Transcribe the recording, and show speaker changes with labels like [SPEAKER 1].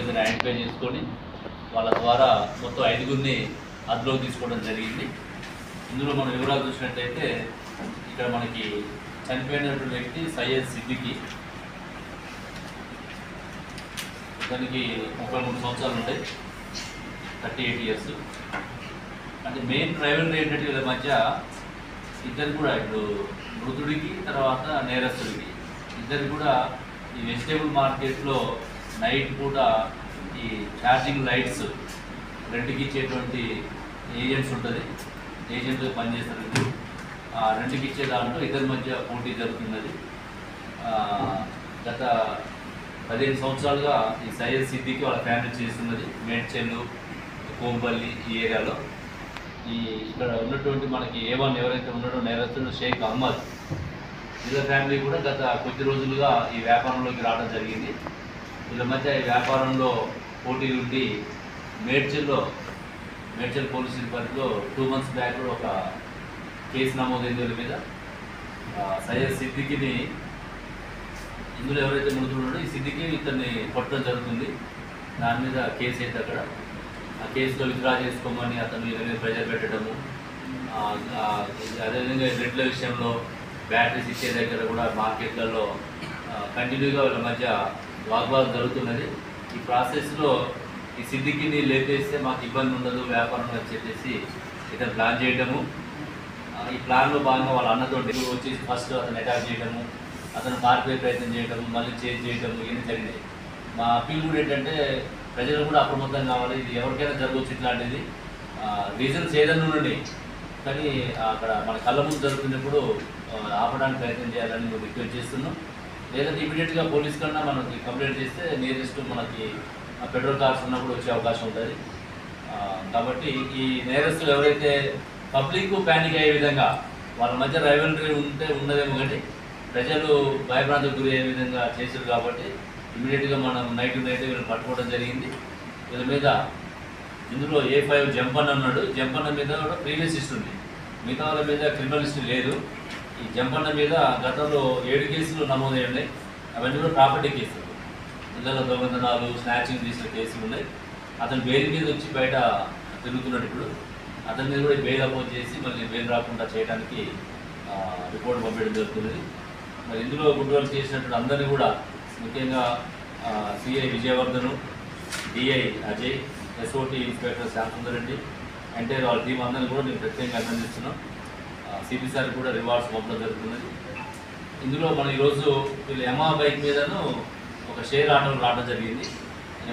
[SPEAKER 1] మీద ఐడెంటిఫై చేసుకొని వాళ్ళ ద్వారా మొత్తం 5గురిని అదుపులోకి తీసుకోవడం జరిగింది. ఇందులో మనం వివరాలు చూసినట్లయితే ఇక్కడ మనకి చనిపోయినటువంటి వ్యక్తి సయ్యద్ సిద్దికి, దానికి 33 సంవత్సరాలు ఉంటాయి, 38 ఇయర్స్. అంటే మెయిన్ డ్రైవర్ ఏంటంటే వీళ్ళ మధ్య ఇద్దరు కూడా ఇప్పుడు మృతుడికి తర్వాత నేరస్తుడికి ఇద్దరు కూడా ఈ వెజిటేబుల్ మార్కెట్లో నైట్ పూట ఈ ఛార్జింగ్ లైట్స్ రెంట్కి ఇచ్చేటువంటి ఏజెంట్స్ ఉంటుంది, ఏజెంట్గా పనిచేస్తారు. ఆ రెంట్కి ఇచ్చే దాంట్లో ఇద్దరి మధ్య పోటీ జరుగుతున్నది. గత 15 సంవత్సరాలుగా ఈ సయ్యద్ సిద్దికి వాళ్ళ ఫ్యామిలీ చేస్తున్నది మేడ్చెల్లు, కోంపల్లి ఈ ఏరియాలో. ఇక్కడ ఉన్నటువంటి మనకి A1 ఎవరైతే ఉన్నాడో నేరస్తుడు షేక్ అహ్మద్, వీళ్ళ ఫ్యామిలీ కూడా గత కొద్ది రోజులుగా ఈ వ్యాపారంలోకి రావడం జరిగింది. వీళ్ళ మధ్య ఈ వ్యాపారంలో పోటీలు ఉండి మేడ్చెల్ పోలీస్ పరిధిలో 2 months బ్యాక్ కూడా ఒక కేసు నమోదైంది వీళ్ళ మీద. సయ్యద్ సిద్దికిని, ఇందులో ఎవరైతే మృతుడున్నాడో ఈ సిద్దికి ఇతన్ని కొట్టడం జరుగుతుంది. దాని మీద కేసు అయితే అక్కడ ఆ కేసులో విత్డ్రా చేసుకోమని అతను వీళ్ళ మీద ప్రెజర్ పెట్టడము, అదేవిధంగా రెడ్ల విషయంలో బ్యాటరీస్ ఇచ్చే దగ్గర కూడా మార్కెట్లలో కంటిన్యూగా వీళ్ళ మధ్య వాగ్వాదం జరుగుతున్నది. ఈ ప్రాసెస్లో ఈ సిద్దికిని లేపేస్తే మాకు ఇబ్బంది ఉండదు వ్యాపారం అని చెప్పేసి ఇతను ప్లాన్ చేయడము. ఈ ప్లాన్లో భాగంగా వాళ్ళ అన్నతో వచ్చి ఫస్ట్ అతను అటాక్ చేయడము, అతను పారిపోయే ప్రయత్నం చేయడము, మళ్ళీ చేంజ్ చేయడము, ఇవన్నీ జరిగినాయి. మా అప్పీల్ కూడా ఏంటంటే ప్రజలు కూడా అప్రమత్తం కావాలి. ఇది ఎవరికైనా జరగవచ్చు ఇట్లాంటిది. రీజన్స్ ఏదైనా ఉండండి, కానీ అక్కడ మన కళ్ళ ముందు జరుగుతున్నప్పుడు ఆపడానికి ప్రయత్నం చేయాలని మేము రిక్వెస్ట్ చేస్తున్నాం. లేదంటే ఇమీడియట్గా పోలీస్ కన్నా మనకి కంప్లైంట్ చేస్తే నియరెస్ట్ మనకి పెట్రోల్ కార్స్ ఉన్నప్పుడు వచ్చే అవకాశం ఉంటుంది. కాబట్టి ఈ నేరస్తులు ఎవరైతే పబ్లిక్ ప్యానిక్ అయ్యే విధంగా వాళ్ళ మధ్య రైవలరీ ఉన్నదేమో, కానీ ప్రజలు భయభ్రాంతికి గురి అయ్యే విధంగా చేశారు. కాబట్టి ఇమీడియట్గా మనం నైట్ వీళ్ళని పట్టుకోవడం జరిగింది. వీళ్ళ మీద ఇందులో A5 జంపన్న ఉన్నాడు. జంపన్న మీద కూడా ప్రీవియస్ హిస్టరీ ఉంది, మిగతా వాళ్ళ మీద క్రిమినల్ హిస్టరీ లేదు. ఈ జంపన్న మీద గతంలో 7 కేసులు నమోదై ఉన్నాయి. అవన్నీ కూడా ప్రాపర్టీ కేసులు, ఇళ్ళలో దొంగతనాలు, స్నాచింగ్ చేసిన కేసులు ఉన్నాయి. అతను బెయిల్ మీద వచ్చి బయట తిరుగుతున్నాడు. ఇప్పుడు అతని మీద కూడా బెయిల్ అపోజ్ చేసి మళ్ళీ బెయిల్ రాకుండా చేయడానికి రిపోర్ట్ పంపించడం జరుగుతున్నది. మరి ఇందులో గుడ్ వర్క్ చేసినటువంటి అందరినీ కూడా, ముఖ్యంగా CI Vijayavardhan, DI Ajay, SOT inspector Shyamasundar Reddy, entire వాళ్ళ టీం అందరినీ కూడా మేము ప్రత్యేకంగా అభినందిస్తున్నాం. సిపి సార్ కూడా రివార్డ్స్ పంపడం జరుగుతున్నది. ఇందులో మనం ఈరోజు వీళ్ళు యమహా బైక్ మీదను ఒక షేర్ ఆటోలు రావడం జరిగింది.